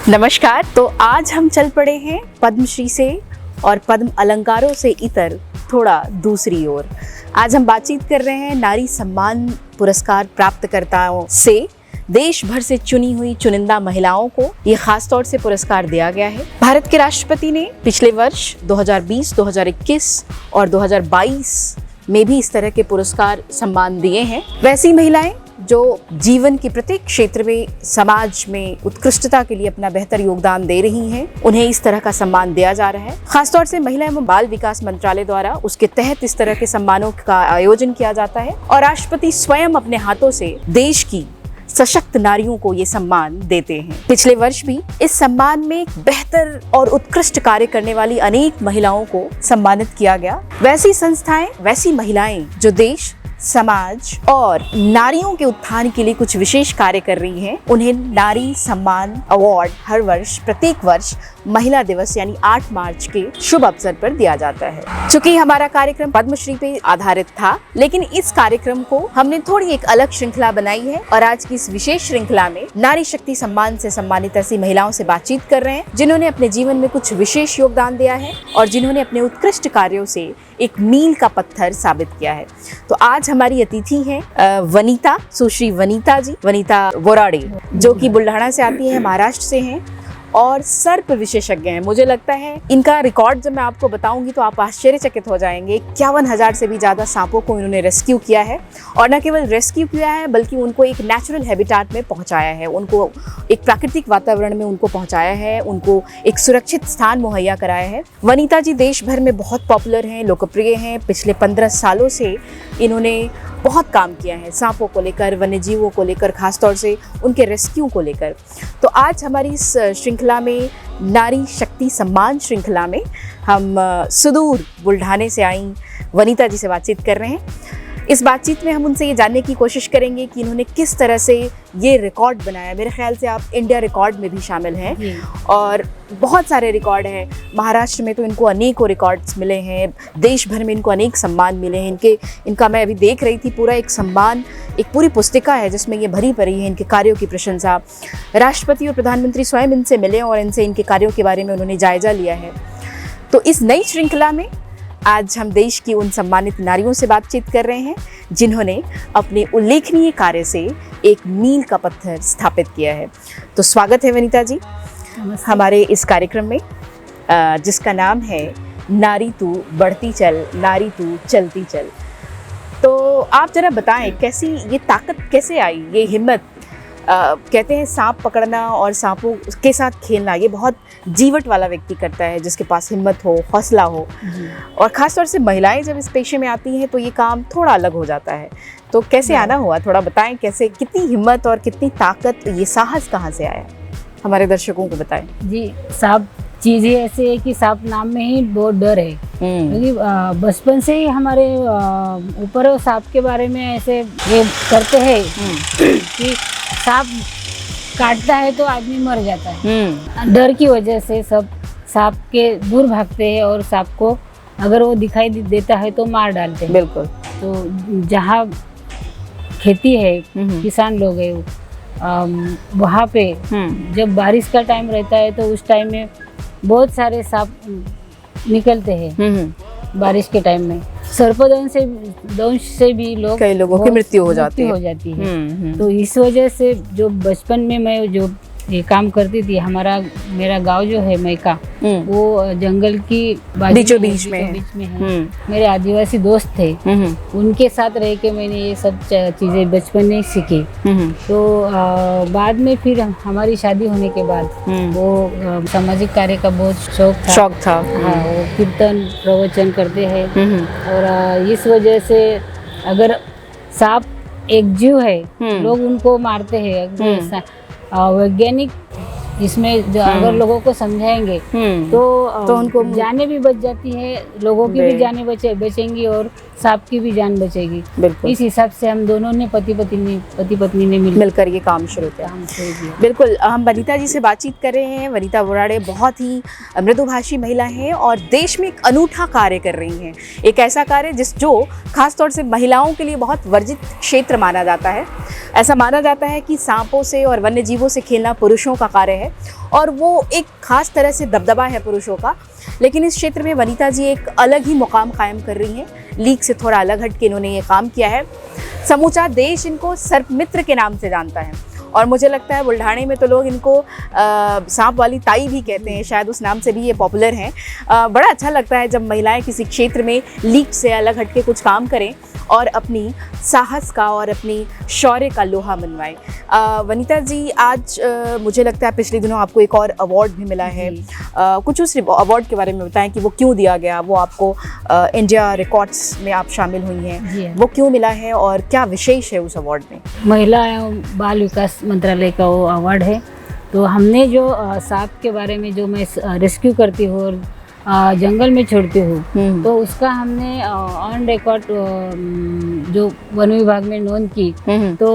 नमस्कार। तो आज हम चल पड़े हैं पद्मश्री से और पद्म अलंकारों से इतर थोड़ा दूसरी ओर। आज हम बातचीत कर रहे हैं नारी सम्मान पुरस्कार प्राप्तकर्ताओं से। देश भर से चुनी हुई चुनिंदा महिलाओं को ये खास तौर से पुरस्कार दिया गया है। भारत के राष्ट्रपति ने पिछले वर्ष 2020, 2021 और 2022 में भी इस तरह के पुरस्कार सम्मान दिए हैं। वैसी महिलाएं जो जीवन के प्रत्येक क्षेत्र में समाज में उत्कृष्टता के लिए अपना बेहतर योगदान दे रही हैं, उन्हें इस तरह का सम्मान दिया जा रहा है। खासतौर से महिला एवं बाल विकास मंत्रालय द्वारा उसके तहत इस तरह के सम्मानों का आयोजन किया जाता है और राष्ट्रपति स्वयं अपने हाथों से देश की सशक्त नारियों को ये सम्मान देते हैं। पिछले वर्ष भी इस सम्मान में बेहतर और उत्कृष्ट कार्य करने वाली अनेक महिलाओं को सम्मानित किया गया। वैसी संस्थाएं, वैसी महिलाएं जो देश, समाज और नारियों के उत्थान के लिए कुछ विशेष कार्य कर रही हैं, उन्हें नारी सम्मान अवार्ड हर वर्ष प्रत्येक वर्ष महिला दिवस यानी 8 मार्च के शुभ अवसर पर दिया जाता है। चूंकि हमारा कार्यक्रम पद्मश्री पे आधारित था, लेकिन इस कार्यक्रम को हमने थोड़ी एक अलग श्रृंखला बनाई है और आज की इस विशेष श्रृंखला में नारी शक्ति सम्मान से सम्मानित ऐसी महिलाओं से बातचीत कर रहे हैं जिन्होंने अपने जीवन में कुछ विशेष योगदान दिया है और जिन्होंने अपने उत्कृष्ट कार्यों से एक मील का पत्थर साबित किया है। तो आज हमारी अतिथि हैं वनीता, सुश्री वनीता जी, वनीता बोराड़े, जो कि बुल्ढाना से आती है, महाराष्ट्र से हैं और सर्प विशेषज्ञ हैं। मुझे लगता है इनका रिकॉर्ड जब मैं आपको बताऊंगी तो आप आश्चर्यचकित हो जाएंगे। 51,000 से भी ज़्यादा सांपों को इन्होंने रेस्क्यू किया है और न केवल रेस्क्यू किया है बल्कि उनको एक नेचुरल हैबिटेट में पहुंचाया है, उनको एक प्राकृतिक वातावरण में उनको पहुंचाया है, उनको एक सुरक्षित स्थान मुहैया कराया है। वनीता जी देश भर में बहुत पॉपुलर हैं, लोकप्रिय हैं। पिछले 15 सालों से इन्होंने बहुत काम किया है सांपों को लेकर, वन्य जीवों को लेकर, खासतौर से उनके रेस्क्यू को लेकर। तो आज हमारी इस श्रृंखला में, नारी शक्ति सम्मान श्रृंखला में, हम सुदूर बुल्ढाने से आई वनीता जी से बातचीत कर रहे हैं। इस बातचीत में हम उनसे ये जानने की कोशिश करेंगे कि इन्होंने किस तरह से ये रिकॉर्ड बनाया। मेरे ख्याल से आप इंडिया रिकॉर्ड में भी शामिल हैं और बहुत सारे रिकॉर्ड हैं। महाराष्ट्र में तो इनको अनेकों रिकॉर्ड्स मिले हैं, देश भर में इनको अनेक सम्मान मिले हैं। इनका मैं अभी देख रही थी, पूरा एक सम्मान, एक पूरी पुस्तिका है जिसमें ये भरी पड़ी है इनके कार्यों की प्रशंसा। राष्ट्रपति और प्रधानमंत्री स्वयं इनसे मिले और इनसे इनके कार्यों के बारे में उन्होंने जायजा लिया है। तो इस नई श्रृंखला में आज हम देश की उन सम्मानित नारियों से बातचीत कर रहे हैं जिन्होंने अपने उल्लेखनीय कार्य से एक मील का पत्थर स्थापित किया है। तो स्वागत है वनीता जी हमारे इस कार्यक्रम में, जिसका नाम है नारी तू बढ़ती चल, नारी तू चलती चल। तो आप जरा बताएं कैसी ये ताकत कैसे आई, ये हिम्मत। कहते हैं सांप पकड़ना और सांपों के साथ खेलना ये बहुत जीवट वाला व्यक्ति करता है, जिसके पास हिम्मत हो, हौसला हो। और ख़ासतौर से महिलाएं जब इस पेशे में आती हैं तो ये काम थोड़ा अलग हो जाता है। तो कैसे आना हुआ, थोड़ा बताएं कैसे, कितनी हिम्मत और कितनी ताकत, ये साहस कहाँ से आया, हमारे दर्शकों को बताएं। जी, सांप चीज़ ही ऐसी है कि सांप नाम में ही बहुत डर है, क्योंकि बचपन से ही हमारे ऊपर सांप के बारे में ऐसे ये करते हैं कि सांप काटता है तो आदमी मर जाता है। डर की वजह से सब सांप के दूर भागते हैं और सांप को अगर वो दिखाई देता है तो मार डालते हैं। बिल्कुल। तो जहाँ खेती है, किसान लोग हैं, वहाँ पे जब बारिश का टाइम रहता है तो उस टाइम में बहुत सारे सांप निकलते हैं बारिश के टाइम में। सर्पदंश से भी कई लोगों की मृत्यु हो जाती है। तो इस वजह से जो बचपन में मैं जो ये काम करती थी, मेरा गांव जो है मैका, वो जंगल की बीचों बीच में है। मेरे आदिवासी दोस्त थे, उनके साथ रह के मैंने ये सब चीजें बचपन में सीखी। तो बाद में फिर हमारी शादी होने के बाद वो सामाजिक कार्य का बहुत शौक था। हाँ, वो कीर्तन प्रवचन करते हैं और इस वजह से अगर सांप एक जीव है, लोग उनको मारते हैं। वैज्ञानिक इसमें अगर लोगों को समझाएंगे तो उनको जाने भी बच जाती है, लोगों की भी जाने बचेंगी और सांप की भी जान बचेगी। इस हिसाब से हम दोनों ने पति पत्नी ने मिलकर ये काम शुरू किया। बिल्कुल। हम वनीता जी से बातचीत कर रहे हैं। वनीता बोराड़े बहुत ही मृदुभाषी महिला हैं और देश में एक अनूठा कार्य कर रही हैं। एक ऐसा कार्य जो खासतौर से महिलाओं के लिए बहुत वर्जित क्षेत्र माना जाता है। ऐसा माना जाता है कि सांपों से और वन्य जीवों से खेलना पुरुषों का कार्य है है और वो एक खास तरह से दबदबा है पुरुषों का। लेकिन इस क्षेत्र में वनीता जी एक अलग ही मुकाम कायम कर रही हैं। लीग से थोड़ा अलग हट के इन्होंने ये काम किया है। समूचा देश इनको सर्पमित्र के नाम से जानता है और मुझे लगता है बुल्ढाणे में तो लोग इनको सांप वाली ताई भी कहते हैं, शायद उस नाम से भी ये पॉपुलर हैं। बड़ा अच्छा लगता है जब महिलाएं किसी क्षेत्र में लीग से अलग हट के कुछ काम करें और अपनी साहस का और अपनी शौर्य का लोहा मनवाएं। वनीता जी, आज मुझे लगता है पिछले दिनों आपको एक और अवार्ड भी मिला है। कुछ उस अवार्ड के बारे में बताएं कि वो क्यों दिया गया, वो आपको इंडिया रिकॉर्ड्स में आप शामिल हुई हैं, वो क्यों मिला है और क्या विशेष है उस अवार्ड में? महिला एवं बाल विकास मंत्रालय का वो अवार्ड है। तो हमने जो सांप के बारे में जो मैं रेस्क्यू करती हूँ और जंगल में छोड़ती हूँ, तो उसका हमने ऑन रिकॉर्ड जो वन विभाग में नोंद की, तो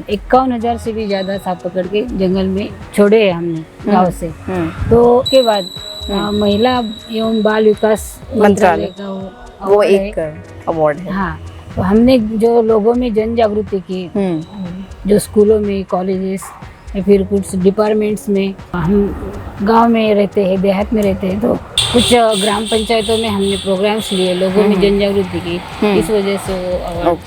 51,000 से भी ज़्यादा सांप पकड़ के जंगल में छोड़े हैं हमने गाँव से। तो उसके बाद महिला एवं बाल विकास मंत्रालय का वो एक अवार्ड है। हाँ, तो हमने जो लोगों में जन जागृति की, जो स्कूलों में, कॉलेजेस या फिर कुछ डिपार्टमेंट्स में, हम गांव में रहते हैं, देहात में रहते हैं, तो कुछ ग्राम पंचायतों में हमने प्रोग्राम्स लिए, लोगों में जन जागृति की, इस वजह से वो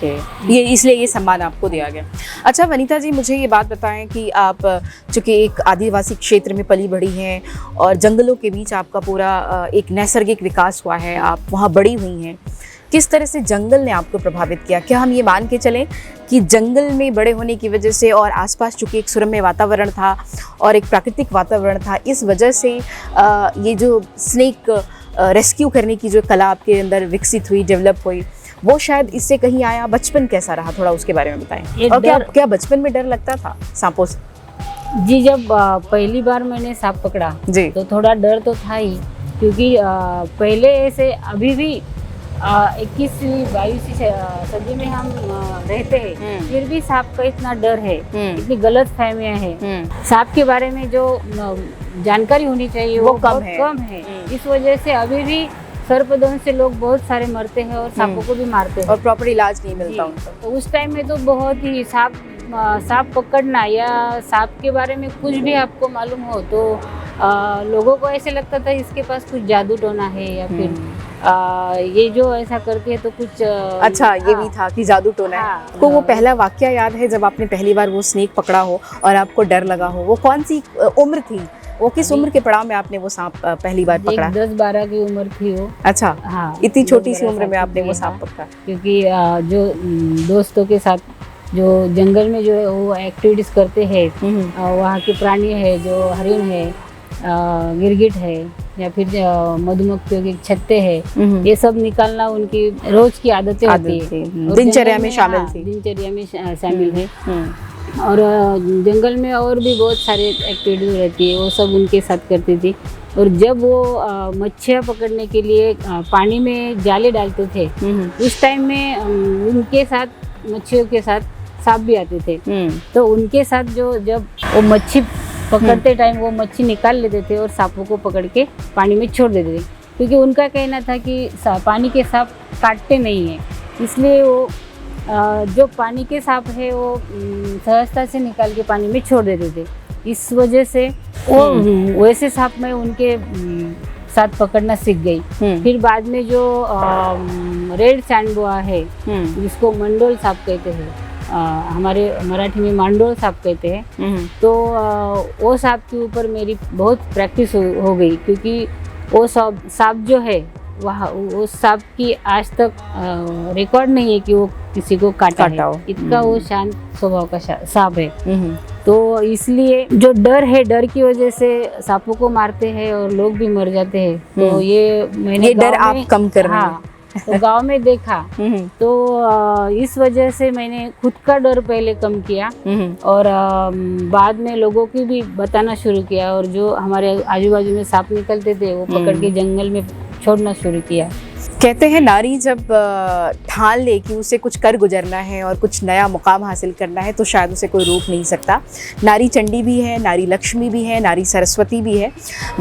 ये इसलिए ये सम्मान आपको दिया गया। अच्छा वनीता जी, मुझे ये बात बताएं कि आप चूँकि एक आदिवासी क्षेत्र में पली बढ़ी हैं और जंगलों के बीच आपका पूरा एक नैसर्गिक विकास हुआ है, आप वहाँ बड़ी हुई हैं, किस तरह से जंगल ने आपको प्रभावित किया? क्या हम ये मान के चलें कि जंगल में बड़े होने की वजह से और आसपास चूँकि एक सुरम्य वातावरण था और एक प्राकृतिक वातावरण था, इस वजह से ये जो स्नेक रेस्क्यू करने की जो कला आपके अंदर विकसित हुई, डेवलप हुई, वो शायद इससे कहीं आया? बचपन कैसा रहा, थोड़ा उसके बारे में बताएं। और क्या बचपन में डर लगता था सांपों से? जी, जब पहली बार मैंने सांप पकड़ा जी, तो थोड़ा डर तो था ही, क्योंकि पहले ऐसे अभी भी 21वीं 22वीं सदी में हम रहते हैं, फिर भी सांप का इतना डर है, इतनी गलत फहमियाँ हैं। सांप के बारे में जो जानकारी होनी चाहिए वो कम है। इस वजह से अभी भी सर्पदंश से लोग बहुत सारे मरते हैं और सांपों को भी मारते हैं और प्रॉपर इलाज नहीं मिलता उनको। तो उस टाइम में तो बहुत ही सांप पकड़ना या सांप के बारे में कुछ भी आपको मालूम हो तो लोगों को ऐसे लगता था इसके पास कुछ जादू टोना है या फिर ये जो ऐसा करती है तो कुछ अच्छा ये भी था कि जादू टोना है। आपको वो पहला वाकया याद है जब आपने पहली बार वो स्नेक पकड़ा हो और आपको डर लगा हो? वो कौन सी उम्र थी? वो किस उम्र के पड़ाव में आपने वो सांप पहली बार पकड़ा? 10-12 की उम्र थी वो। अच्छा, हाँ, इतनी छोटी सी उम्र में आपने वो सांप पकड़ा? क्योंकि जो दोस्तों के साथ जो जंगल में जो है वो एक्टिविटीज करते हैं, वहाँ के प्राणी है, जो हरिण है, गिरगिट है या फिर मधुमक्खियों के छत्ते हैं, ये सब निकालना उनकी रोज की आदतें होती है, दिनचर्या में शामिल थी। दिनचर्या में शामिल है। और जंगल में और भी बहुत सारे एक्टिविटीज रहती है, वो सब उनके साथ करती थी। और जब वो मच्छियाँ पकड़ने के लिए पानी में जाले डालते थे, उस टाइम में उनके साथ मच्छियों के साथ सांप भी आते थे, तो उनके साथ जब वो मच्छी पकड़ते टाइम वो मच्छी निकाल लेते थे और सांपों को पकड़ के पानी में छोड़ देते थे, क्योंकि उनका कहना था कि पानी के सांप काटते नहीं हैं, इसलिए वो जो पानी के सांप है वो सहजता से निकाल के पानी में छोड़ देते थे। इस वजह से वो वैसे सांप में उनके साथ पकड़ना सीख गई। फिर बाद में जो रेड सैंडबोआ है, जिसको मंडोल सांप कहते हैं, हमारे मराठी में मांडोल सांप कहते हैं, तो वो सांप के ऊपर मेरी बहुत प्रैक्टिस हो गई, क्योंकि वो सांप जो है वहाँ उस सांप की आज तक रिकॉर्ड नहीं है कि वो किसी को काटा हो। इतना वो शांत स्वभाव का सांप है। तो इसलिए जो डर है, डर की वजह से सांपों को मारते हैं और लोग भी मर जाते हैं। तो ये डर आप कम कर रहे हैं। तो गांव में देखा, तो इस वजह से मैंने खुद का डर पहले कम किया और बाद में लोगों की भी बताना शुरू किया, और जो हमारे आजू बाजू में सांप निकलते थे वो पकड़ के जंगल में छोड़ना शुरू किया। कहते हैं नारी जब ठान ले कि उसे कुछ कर गुजरना है और कुछ नया मुकाम हासिल करना है तो शायद उसे कोई रोक नहीं सकता। नारी चंडी भी है, नारी लक्ष्मी भी है, नारी सरस्वती भी है।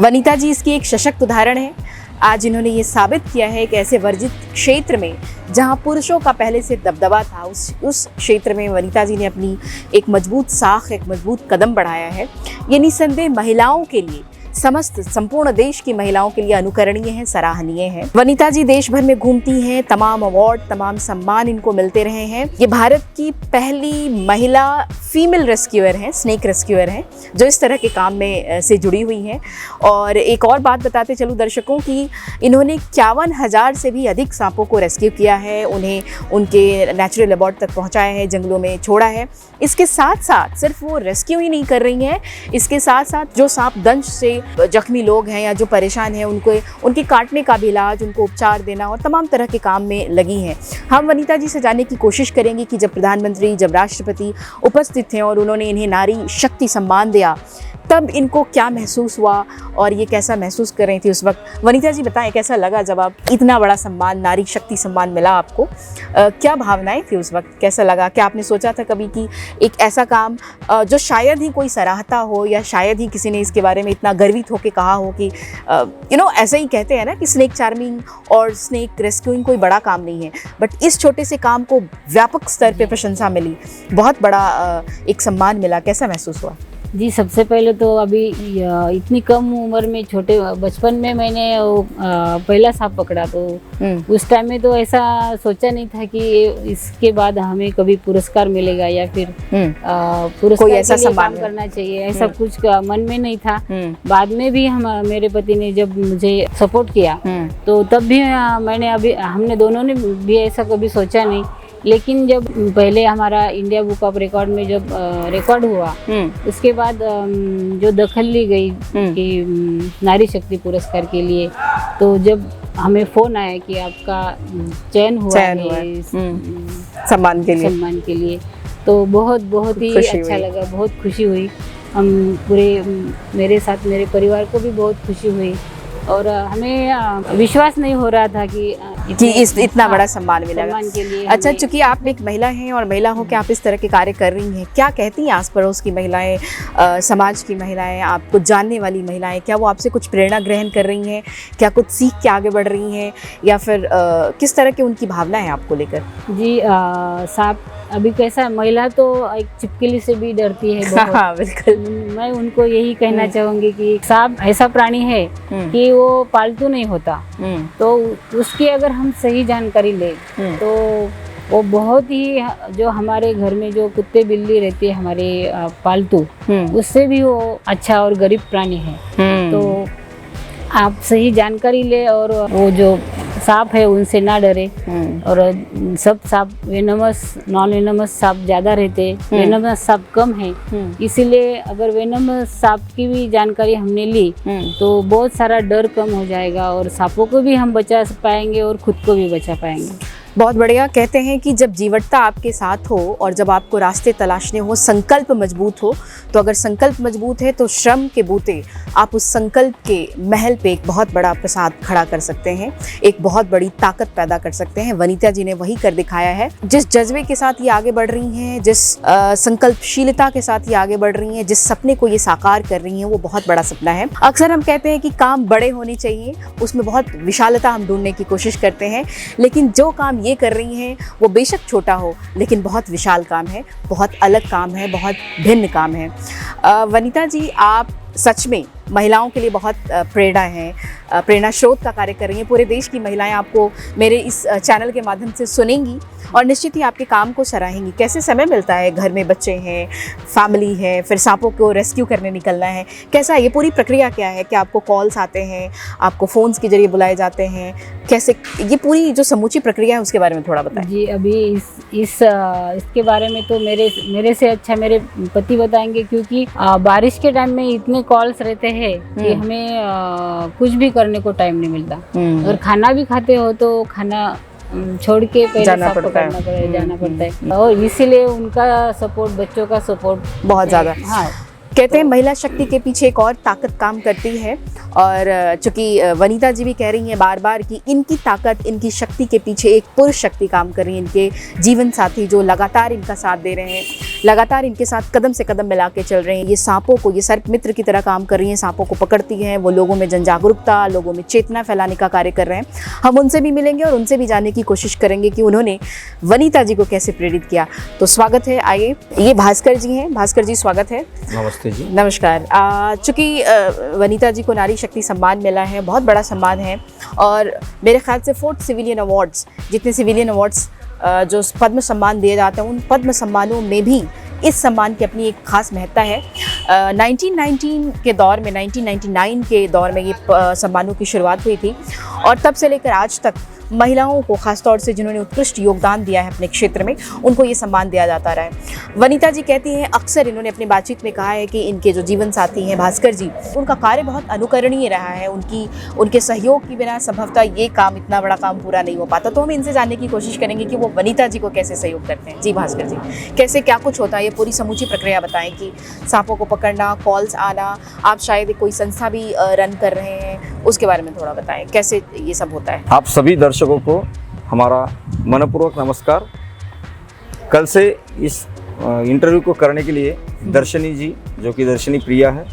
वनीता जी इसकी एक सशक्त उदाहरण है। आज इन्होंने ये साबित किया है कि ऐसे वर्जित क्षेत्र में जहां पुरुषों का पहले से दबदबा था, उस क्षेत्र में वनीता जी ने अपनी एक मजबूत साख, एक मजबूत कदम बढ़ाया है। ये निसंदेह महिलाओं के लिए, संपूर्ण देश की महिलाओं के लिए अनुकरणीय है, सराहनीय है। वनीता जी देश भर में घूमती हैं, तमाम अवार्ड, तमाम सम्मान इनको मिलते रहे हैं। ये भारत की पहली महिला फीमेल रेस्क्यूअर हैं, स्नेक रेस्क्यूअर हैं, जो इस तरह के काम में से जुड़ी हुई हैं। और एक और बात बताते चलूँ दर्शकों की, इन्होंने 51,000 से भी अधिक सांपों को रेस्क्यू किया है, उन्हें उनके नेचुरल अबॉर्ड तक पहुँचाया है, जंगलों में छोड़ा है। इसके साथ साथ सिर्फ वो रेस्क्यू ही नहीं कर रही हैं, इसके साथ साथ जो सांप दंश से जख्मी लोग हैं या जो परेशान हैं, उनके काटने का भी इलाज, उनको उपचार देना और तमाम तरह के काम में लगी हैं। हम वनीता जी से जानने की कोशिश करेंगे कि जब प्रधानमंत्री, जब राष्ट्रपति उपस्थित थे और उन्होंने इन्हें नारी शक्ति सम्मान दिया, तब इनको क्या महसूस हुआ और ये कैसा महसूस कर रही थी उस वक्त। वनीता जी बताएं, कैसा लगा जब आप इतना बड़ा सम्मान, नारी शक्ति सम्मान मिला आपको? क्या भावनाएं थी उस वक्त, कैसा लगा? क्या आपने सोचा था कभी कि एक ऐसा काम जो शायद ही कोई सराहता हो या शायद ही किसी ने इसके बारे में इतना गर्वित होकर कहा हो कि ऐसे ही कहते हैं ना कि स्नेक चार्मिंग और स्नेक रेस्क्यूइंग कोई बड़ा काम नहीं है, बट इस छोटे से काम को व्यापक स्तर पे प्रशंसा मिली, बहुत बड़ा एक सम्मान मिला, कैसा महसूस हुआ? जी, सबसे पहले तो अभी इतनी कम उम्र में, छोटे बचपन में मैंने पहला सांप पकड़ा, तो उस टाइम में तो ऐसा सोचा नहीं था कि इसके बाद हमें कभी पुरस्कार मिलेगा या फिर पुरस्कार के लिए काम करना चाहिए, ऐसा कुछ मन में नहीं था। बाद में भी मेरे पति ने जब मुझे सपोर्ट किया, तो तब भी हमने दोनों ने भी ऐसा कभी सोचा नहीं। लेकिन जब पहले हमारा इंडिया बुक ऑफ रिकॉर्ड में जब रिकॉर्ड हुआ, उसके बाद जो दखल ली गई कि नारी शक्ति पुरस्कार के लिए, तो जब हमें फ़ोन आया कि आपका चयन हुआ है सम्मान के लिए, तो बहुत ही अच्छा लगा, बहुत खुशी हुई। हम मेरे साथ मेरे परिवार को भी बहुत खुशी हुई और हमें विश्वास नहीं हो रहा था कि इतना बड़ा सम्मान मिलेगा। अच्छा, चूंकि आप एक महिला हैं और महिला हो के आप इस तरह के कार्य कर रही हैं, क्या कहती हैं आस पड़ोस की महिलाएं, समाज की महिलाएं, आपको जानने वाली महिलाएं, क्या वो आपसे कुछ प्रेरणा ग्रहण कर रही हैं? क्या कुछ सीख के आगे बढ़ रही हैं या फिर किस तरह की उनकी भावना है आपको लेकर? जी, सांप अभी कैसा, महिला तो एक छिपकली से भी डरती है बहुत। हाँ, बिल्कुल। मैं उनको यही कहना चाहूँगी कि सांप ऐसा प्राणी है कि वो पालतू नहीं होता, तो उसकी अगर हम सही जानकारी ले तो वो बहुत ही, जो हमारे घर में जो कुत्ते बिल्ली रहते हैं हमारे पालतू, उससे भी वो अच्छा और गरीब प्राणी है। तो आप सही जानकारी ले और वो जो सांप है उनसे ना डरे। और सब सांप वेनमस, नॉन वेनमस सांप ज़्यादा रहते, वेनमस सांप कम है, इसीलिए अगर वेनमस सांप की भी जानकारी हमने ली तो बहुत सारा डर कम हो जाएगा और सांपों को भी हम बचा पाएंगे और खुद को भी बचा पाएंगे। बहुत बढ़िया। कहते हैं कि जब जीवटता आपके साथ हो और जब आपको रास्ते तलाशने हो, संकल्प मजबूत हो, तो अगर संकल्प मजबूत है तो श्रम के बूते आप उस संकल्प के महल पे एक बहुत बड़ा प्रसाद खड़ा कर सकते हैं, एक बहुत बड़ी ताकत पैदा कर सकते हैं। वनीता जी ने वही कर दिखाया है। जिस जज्बे के साथ ये आगे बढ़ रही हैं, जिस संकल्पशीलता के साथ ये आगे बढ़ रही हैं, जिस सपने को ये साकार कर रही हैं, वो बहुत बड़ा सपना है। अक्सर हम कहते हैं कि काम बड़े होने चाहिए, उसमें बहुत विशालता हम ढूंढने की कोशिश करते हैं, लेकिन जो काम ये कर रही हैं वो बेशक छोटा हो लेकिन बहुत विशाल काम है, बहुत अलग काम है, बहुत भिन्न काम है। वनीता जी, आप सच में महिलाओं के लिए बहुत प्रेरणा स्रोत का कार्य कर रही हैं। पूरे देश की महिलाएं आपको मेरे इस चैनल के माध्यम से सुनेंगी और निश्चित ही आपके काम को सराहेंगी। कैसे समय मिलता है, घर में बच्चे हैं, फैमिली है, फिर सांपों को रेस्क्यू करने निकलना है, कैसा ये पूरी प्रक्रिया क्या है? क्या आपको कॉल्स आते हैं, आपको फ़ोन्स के जरिए बुलाए जाते हैं, कैसे ये पूरी जो समूची प्रक्रिया है उसके बारे में थोड़ा बताएं। जी, अभी इसके बारे में तो मेरे से अच्छा मेरे पति बताएंगे, क्योंकि बारिश के टाइम में इतने कॉल्स रहते हैं कि हमें कुछ भी करने को टाइम नहीं मिलता। अगर खाना भी खाते हो तो खाना छोड़ के पहले जाना पड़ता है और इसीलिए उनका सपोर्ट, बच्चों का सपोर्ट बहुत ज़्यादा। हाँ, कहते हैं महिला शक्ति के पीछे एक और ताकत काम करती है और चूंकि वनीता जी भी कह रही हैं बार बार कि इनकी ताकत, इनकी शक्ति के पीछे एक पुरुष शक्ति काम कर रही है, इनके जीवन साथी जो लगातार इनका साथ दे रहे हैं, लगातार इनके साथ कदम से कदम मिला के चल रहे हैं। ये सांपों को, ये सर्प मित्र की तरह काम कर रही हैं, सांपों को पकड़ती हैं। वो लोगों में जन जागरूकता, लोगों में चेतना फैलाने का कार्य कर रहे हैं। हम उनसे भी मिलेंगे और उनसे भी जानने की कोशिश करेंगे कि उन्होंने वनीता जी को कैसे प्रेरित किया। तो स्वागत है, आइए। ये भास्कर जी हैं। भास्कर जी, स्वागत है। नमस्ते जी। नमस्कार। चूँकि वनीता जी को नारी शक्ति सम्मान मिला है, बहुत बड़ा सम्मान है, और मेरे ख्याल से 4 सिविलियन अवार्ड्स, जितने सिविलियन अवार्ड्स जो पद्म सम्मान दिए जाते हैं, उन पद्म सम्मानों में भी इस सम्मान की अपनी एक खास महत्ता है। 1919 के दौर में, 1999 के दौर में ये सम्मानों की शुरुआत हुई थी, और तब से लेकर आज तक महिलाओं को, खासतौर से जिन्होंने उत्कृष्ट योगदान दिया है अपने क्षेत्र में, उनको ये सम्मान दिया जाता रहा है। वनीता जी कहती हैं, अक्सर इन्होंने अपनी बातचीत में कहा है कि इनके जो जीवन साथी हैं भास्कर जी, उनका कार्य बहुत अनुकरणीय रहा है। उनके सहयोग के बिना संभवतः ये काम, इतना बड़ा काम पूरा नहीं हो पाता। तो हम इनसे जानने की कोशिश करेंगे कि वो वनीता जी को कैसे सहयोग करते हैं। जी भास्कर जी, कैसे, क्या कुछ होता है, ये पूरी समूची प्रक्रिया बताएं कि सांपों को पकड़ना, कॉल्स आना, आप शायद कोई संस्था भी रन कर रहे हैं, उसके बारे में थोड़ा बताएं, कैसे ये सब होता है। आप सभी दर्शकों को हमारा मनपूर्वक नमस्कार। कल से इस इंटरव्यू को करने के लिए दर्शनी जी, जो कि दर्शनी प्रिया है,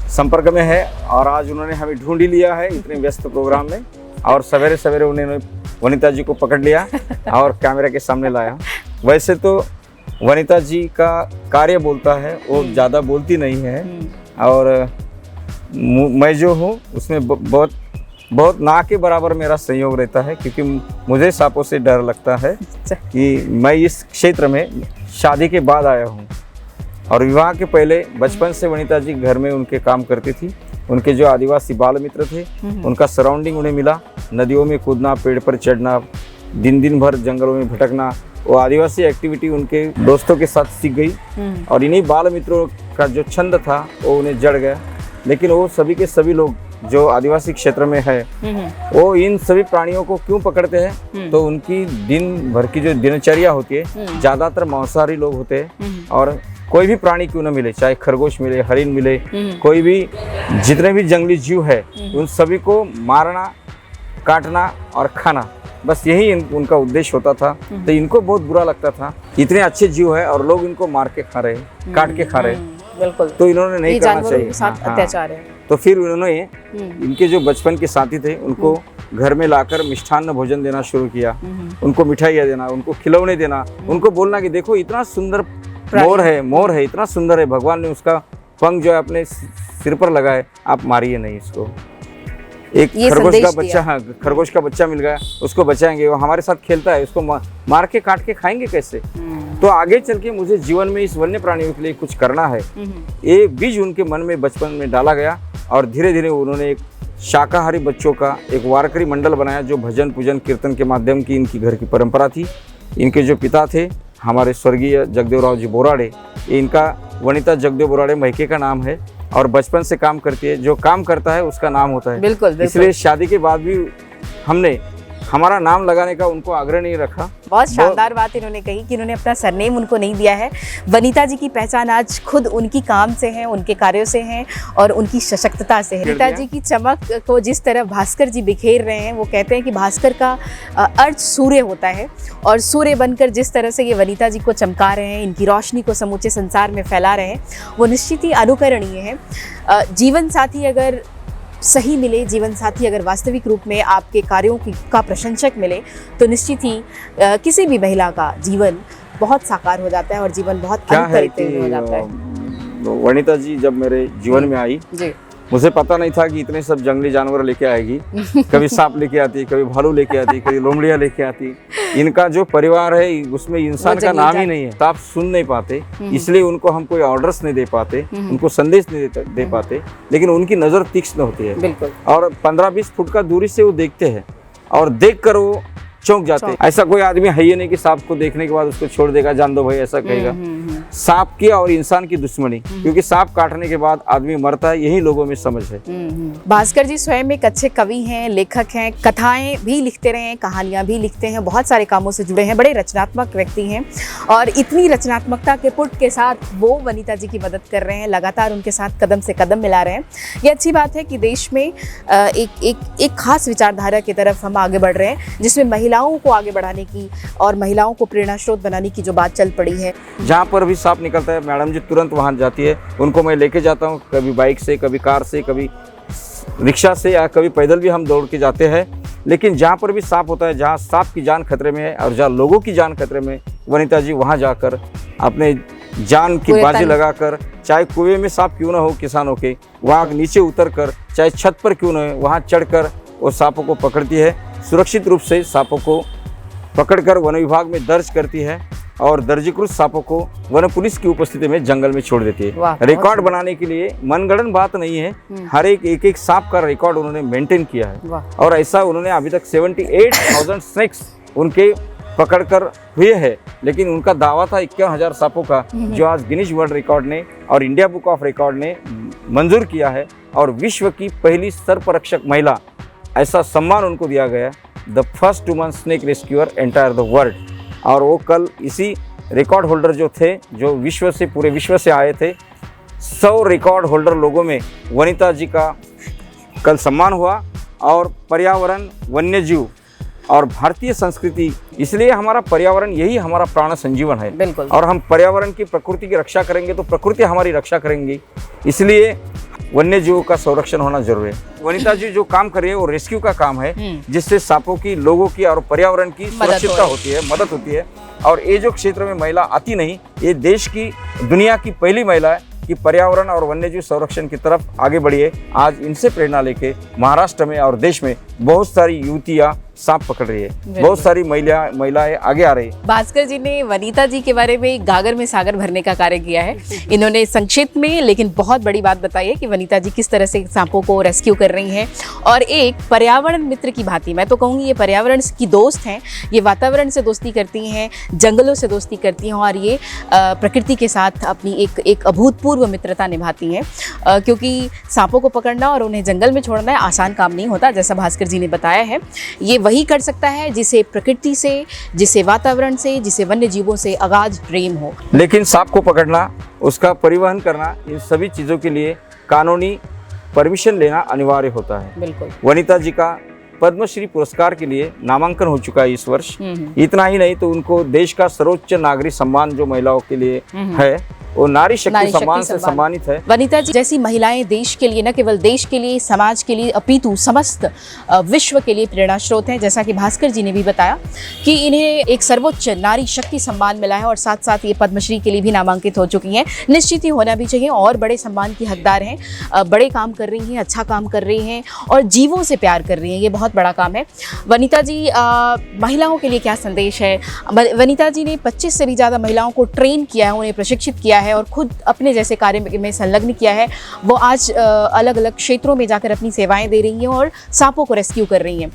संपर्क में है, और आज उन्होंने हमें ढूंढ ही लिया है इतने व्यस्त प्रोग्राम में, और सवेरे सवेरे उन्होंने वनीता जी को पकड़ लिया और कैमरा के सामने लाया। वैसे तो वनीता जी का कार्य बोलता है, वो ज़्यादा बोलती नहीं है, और मैं जो हूँ उसमें बहुत ना के बराबर मेरा सहयोग रहता है, क्योंकि मुझे सांपों से डर लगता है कि मैं इस क्षेत्र में शादी के बाद आया हूँ, और विवाह के पहले बचपन से वनीता जी घर में उनके काम करती थी। उनके जो आदिवासी बाल मित्र थे, उनका सराउंडिंग उन्हें मिला, नदियों में कूदना, पेड़ पर चढ़ना, दिन भर जंगलों में भटकना, वो आदिवासी एक्टिविटी उनके दोस्तों के साथ सीख गई, और इन्हीं बाल मित्रों का जो छंद था वो उन्हें जड़ गया। लेकिन वो सभी के सभी लोग जो आदिवासी क्षेत्र में है, वो इन सभी प्राणियों को क्यों पकड़ते हैं, तो उनकी दिन भर की जो दिनचर्या होती है, ज्यादातर मांसाहारी लोग होते हैं, और कोई भी प्राणी क्यों न मिले, चाहे खरगोश मिले, हरिण मिले, कोई भी, जितने भी जंगली जीव है, उन सभी को मारना, काटना और खाना, बस यही उनका उद्देश्य होता था। तो इनको बहुत बुरा लगता था, इतने अच्छे जीव है और लोग इनको मार के खा रहे, काट के खा रहे, बिल्कुल, तो इन्होंने नहीं करना चाहिए। अत्याचार है। तो फिर उन्होंने इनके जो बचपन के साथी थे, उनको घर में लाकर मिष्ठान्न भोजन देना शुरू किया, उनको मिठाइयाँ देना, उनको खिलौने देना, उनको बोलना कि देखो इतना सुंदर मोर है, इतना सुंदर है, भगवान ने उसका पंख जो है अपने सिर पर लगाए, आप मारिए नहीं इसको। एक खरगोश का बच्चा मिल गया, उसको बचाएंगे, वो हमारे साथ खेलता है, उसको मार के काट के खाएंगे कैसे। तो आगे चल के मुझे जीवन में इस वन्य प्राणियों के लिए कुछ करना है, ये बीज उनके मन में बचपन में डाला गया, और धीरे धीरे उन्होंने एक शाकाहारी बच्चों का एक वारकरी मंडल बनाया, जो भजन पूजन कीर्तन के माध्यम की इनकी घर की परंपरा थी। इनके जो पिता थे हमारे स्वर्गीय जगदेवराव जी बोराड़े, ये इनका वनीता जगदेव बोराड़े मैके का नाम है, और बचपन से काम करती है, जो काम करता है उसका नाम होता है। बिल्कुल। इसलिए शादी के बाद भी हमने हमारा नाम लगाने का उनको आग्रह नहीं रखा। बहुत शानदार बात इन्होंने कही कि इन्होंने अपना सरनेम उनको नहीं दिया है। वनीता जी की पहचान आज खुद उनकी काम से है, उनके कार्यों से है, और उनकी सशक्तता से है। वनीता जी की चमक को जिस तरह भास्कर जी बिखेर रहे हैं, वो कहते हैं कि भास्कर का अर्थ सूर्य होता है, और सूर्य बनकर जिस तरह से ये वनीता जी को चमका रहे हैं, इनकी रोशनी को समूचे संसार में फैला रहे हैं, वो निश्चित ही अनुकरणीय है। जीवन साथी अगर सही मिले, जीवन साथी अगर वास्तविक रूप में आपके कार्यों का प्रशंसक मिले, तो निश्चित ही किसी भी महिला का जीवन बहुत साकार हो जाता है, और जीवन बहुत अनुकरणीय हो जाता है। वनीता जी जब मेरे जीवन में आई जी, मुझे पता नहीं था कि इतने सब जंगली जानवर लेके आएगी। कभी सांप लेके आती, कभी भालू लेके आती, कभी लोमड़ियाँ लेके आती। इनका जो परिवार है उसमें इंसान का नाम ही नहीं है, तो आप सुन नहीं पाते, इसलिए उनको हम कोई ऑर्डर्स नहीं दे पाते, उनको संदेश नहीं दे पाते, लेकिन उनकी नज़र तीक्ष्ण होती है, और 15-20 फुट का दूरी से वो देखते हैं, और देख कर वो चौंक जाते हैं। ऐसा कोई आदमी है ही नहीं कि सांप को देखने के बाद उसको छोड़ देगा, जान दो भाई, ऐसा कहेगा। सांप की और इंसान की दुश्मनी, क्योंकि सांप काटने के बाद आदमी मरता है, यही लोगों में समझ है। भास्कर जी स्वयं एक अच्छे कवि हैं, लेखक हैं, कथाएं भी लिखते रहे हैं, कहानियां भी लिखते हैं, बहुत सारे कामों से जुड़े हैं, बड़े रचनात्मक व्यक्ति हैं, और इतनी रचनात्मकता के पुट के साथ वो वनीता जी की मदद कर रहे हैं, लगातार उनके साथ कदम से कदम मिला रहे हैं। ये अच्छी बात है कि देश में एक खास विचारधारा की तरफ हम आगे बढ़ रहे हैं, जिसमें महिलाओं को आगे बढ़ाने की और महिलाओं को प्रेरणा स्रोत बनाने की जो बात चल पड़ी है। जहाँ पर भी सांप निकलता है मैडम जी तुरंत वहाँ जाती है, उनको मैं लेके जाता हूँ, कभी बाइक से, कभी कार से, कभी रिक्शा से, या कभी पैदल भी हम दौड़ के जाते हैं। लेकिन जहाँ पर भी सांप होता है, जहाँ सांप की जान खतरे में है और जहाँ लोगों की जान खतरे में, वनिता जी वहाँ जाकर अपने जान की बाजी लगाकर, चाहे कुएं में सांप क्यों ना हो किसानों के, वहाँ नीचे उतर कर, चाहे छत पर क्यों ना हो, वहाँ चढ़कर वो सांपों को पकड़ती है। सुरक्षित रूप से सांपों को पकड़कर वन विभाग में दर्ज करती है और दर्जीकृत सांपों को वन पुलिस की उपस्थिति में जंगल में छोड़ देती है। रिकॉर्ड बनाने के लिए मनगढ़ंत बात नहीं है, हर एक सांप का रिकॉर्ड उन्होंने मेंटेन किया है और ऐसा उन्होंने अभी तक 78,000 स्नेक्स उनके पकड़कर हुए हैं। लेकिन उनका दावा था 51,000 सांपों का, जो आज गिनीज वर्ल्ड रिकॉर्ड ने और इंडिया बुक ऑफ रिकॉर्ड ने मंजूर किया है और विश्व की पहली सर्परक्षक महिला ऐसा सम्मान उनको दिया गया, the first woman snake rescuer entire the world. और वो कल इसी रिकॉर्ड होल्डर जो थे, जो विश्व से, पूरे विश्व से आए थे, 100 रिकॉर्ड होल्डर लोगों में वनिता जी का कल सम्मान हुआ। और पर्यावरण, वन्य जीव और भारतीय संस्कृति, इसलिए हमारा पर्यावरण यही हमारा प्राण संजीवन है। बिल्कुल। और हम पर्यावरण की, प्रकृति की रक्षा करेंगे तो प्रकृति हमारी रक्षा करेंगी, इसलिए वन्य जीवों का संरक्षण होना जरूरी है। वनिता जी जो काम कर रही है वो रेस्क्यू का काम है, जिससे सांपों की, लोगों की और पर्यावरण की सुरक्षितता होती है, मदद होती है। और ये जो क्षेत्र में महिला आती नहीं, ये देश की, दुनिया की पहली महिला है कि पर्यावरण और वन्यजीव संरक्षण की तरफ आगे बढ़ी है। आज इनसे प्रेरणा लेके महाराष्ट्र में और देश में बहुत सारी युवतियां सांप पकड़ रही है, बहुत सारी महिलाएं आगे आ रही है। भास्कर जी ने वनिता जी के बारे में गागर में सागर भरने का कार्य किया है। इन्होंने संक्षिप्त में लेकिन बहुत बड़ी बात बताई है कि वनिता जी किस तरह से सांपों को रेस्क्यू कर रही हैं और एक पर्यावरण मित्र की भांति, मैं तो कहूँगी ये पर्यावरण की दोस्त हैं, ये वातावरण से दोस्ती करती हैं, जंगलों से दोस्ती करती हैं और ये प्रकृति के साथ अपनी एक अभूतपूर्व मित्रता निभाती हैं, क्योंकि सांपों को पकड़ना और उन्हें जंगल में छोड़ना आसान काम नहीं होता, जैसा भास्कर जी ने बताया है। ये वही कर सकता है जिसे प्रकृति से, जिसे वातावरण से, जिसे वन्य जीवों से अगाध प्रेम हो। लेकिन सांप को पकड़ना, उसका परिवहन करना, इन सभी चीज़ों के लिए कानूनी परमिशन लेना अनिवार्य होता है। बिल्कुल। वनिता जी का पद्मश्री पुरस्कार के लिए नामांकन हो चुका है इस वर्ष। इतना ही नहीं तो उनको देश का सर्वोच्च नागरिक सम्मान जो महिलाओं के लिए है, वो नारी शक्ति सम्मान से सम्मानित है। वनिता जी जैसी महिलाएं देश के लिए, न केवल देश के लिए, समाज के लिए, अपितु समस्त विश्व के लिए प्रेरणा स्रोत हैं। जैसा कि भास्कर जी ने भी बताया कि इन्हें एक सर्वोच्च नारी शक्ति सम्मान मिला है और साथ साथ ये पद्मश्री के लिए भी नामांकित हो चुकी हैं। निश्चित ही होना भी चाहिए और बड़े सम्मान की हकदार हैं, बड़े काम कर रही हैं, अच्छा काम कर रही हैं और जीवों से प्यार कर रही हैं, ये बहुत बड़ा काम है। वनिता जी महिलाओं के लिए क्या संदेश है? वनिता जी ने 25 से भी ज़्यादा महिलाओं को ट्रेन किया है, उन्हें प्रशिक्षित किया है और खुद अपने जैसे कार्य में संलग्न किया है। वो आज अलग अलग क्षेत्रों में जाकर अपनी सेवाएं दे रही हैं और सांपों को रेस्क्यू कर रही हैं।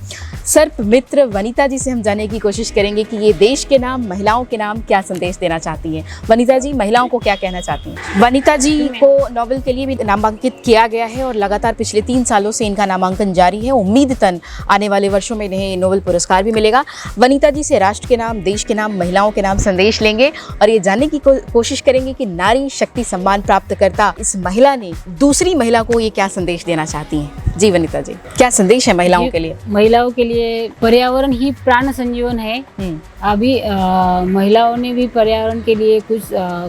सर्प मित्र वनिता जी से हम जानने की कोशिश करेंगे कि ये देश के नाम, महिलाओं के नाम क्या संदेश देना चाहती हैं। वनिता जी महिलाओं को क्या कहना चाहती हैं? वनिता जी को नोबेल के लिए भी नामांकित किया गया है और लगातार पिछले 3 सालों से इनका नामांकन जारी है। उम्मीदतन आने वाले वर्षों में इन्हें नोबेल पुरस्कार भी मिलेगा। वनिता जी से राष्ट्र के नाम, देश के नाम, महिलाओं के नाम संदेश लेंगे और ये जानने की कोशिश करेंगे कि नारी शक्ति सम्मान प्राप्त करता इस महिला ने दूसरी महिला को ये क्या संदेश देना चाहती हैं। जी वनिता जी, क्या संदेश है महिलाओं के लिए? महिलाओं के लिए पर्यावरण ही प्राण संजीवन है। अभी महिलाओं ने भी पर्यावरण के लिए कुछ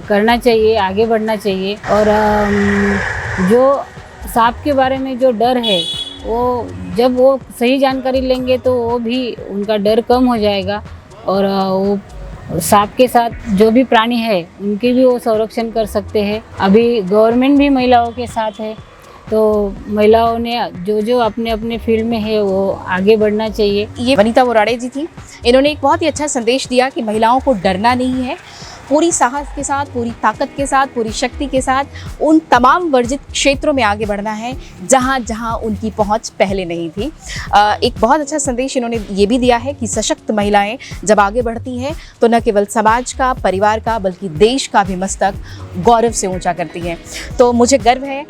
करना चाहिए, आगे बढ़ना चाहिए। और जो सांप के बारे में जो डर है, वो जब वो सही जानकारी लेंगे तो वो भी, उनका डर कम हो जाएगा और वो सांप के साथ जो भी प्राणी है उनके भी वो संरक्षण कर सकते हैं। अभी गवर्नमेंट भी महिलाओं के साथ है, तो महिलाओं ने जो अपने अपने फील्ड में है वो आगे बढ़ना चाहिए। ये वनिता वोराडे जी थी, इन्होंने एक बहुत ही अच्छा संदेश दिया कि महिलाओं को डरना नहीं है, पूरी साहस के साथ, पूरी ताकत के साथ, पूरी शक्ति के साथ उन तमाम वर्जित क्षेत्रों में आगे बढ़ना है जहाँ जहाँ उनकी पहुँच पहले नहीं थी। एक बहुत अच्छा संदेश इन्होंने ये भी दिया है कि सशक्त महिलाएं जब आगे बढ़ती हैं तो न केवल समाज का, परिवार का, बल्कि देश का भी मस्तक गौरव से ऊंचा करती हैं। तो मुझे गर्व है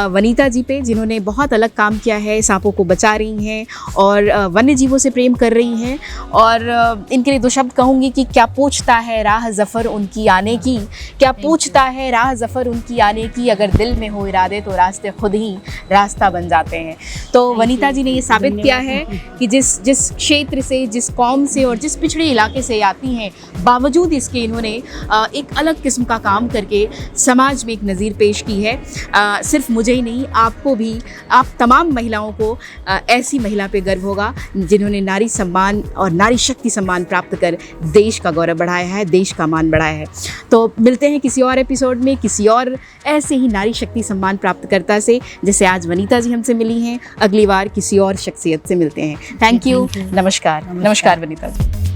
वनिता जी पे, जिन्होंने बहुत अलग काम किया है, सांपों को बचा रही हैं और वन्य जीवों से प्रेम कर रही हैं। और इनके लिए 2 शब्द कहूँगी कि क्या पूछता है राह ज़फ़र उनकी आने की, क्या पूछता है राह ज़फ़र उनकी आने की, अगर दिल में हो इरादे तो रास्ते खुद ही रास्ता बन जाते हैं। तो वनीता जी ने ये साबित किया है कि जिस क्षेत्र से, जिस कौम से और जिस पिछड़े इलाके से आती हैं, बावजूद इसके इन्होंने एक अलग किस्म का काम करके समाज में एक नज़ीर पेश की है। सिर्फ मुझे ही नहीं, आपको भी, आप तमाम महिलाओं को ऐसी महिला पे गर्व होगा जिन्होंने नारी सम्मान और नारी शक्ति सम्मान प्राप्त कर देश का गौरव बढ़ाया है, देश का मान बढ़ाया है। तो मिलते हैं किसी और एपिसोड में किसी और ऐसे ही नारी शक्ति सम्मान प्राप्तकर्ता से, जैसे आज वनीता जी हमसे मिली हैं। अगली बार किसी और शख्सियत से मिलते हैं। Thank you. नमस्कार। नमस्कार वनीता जी।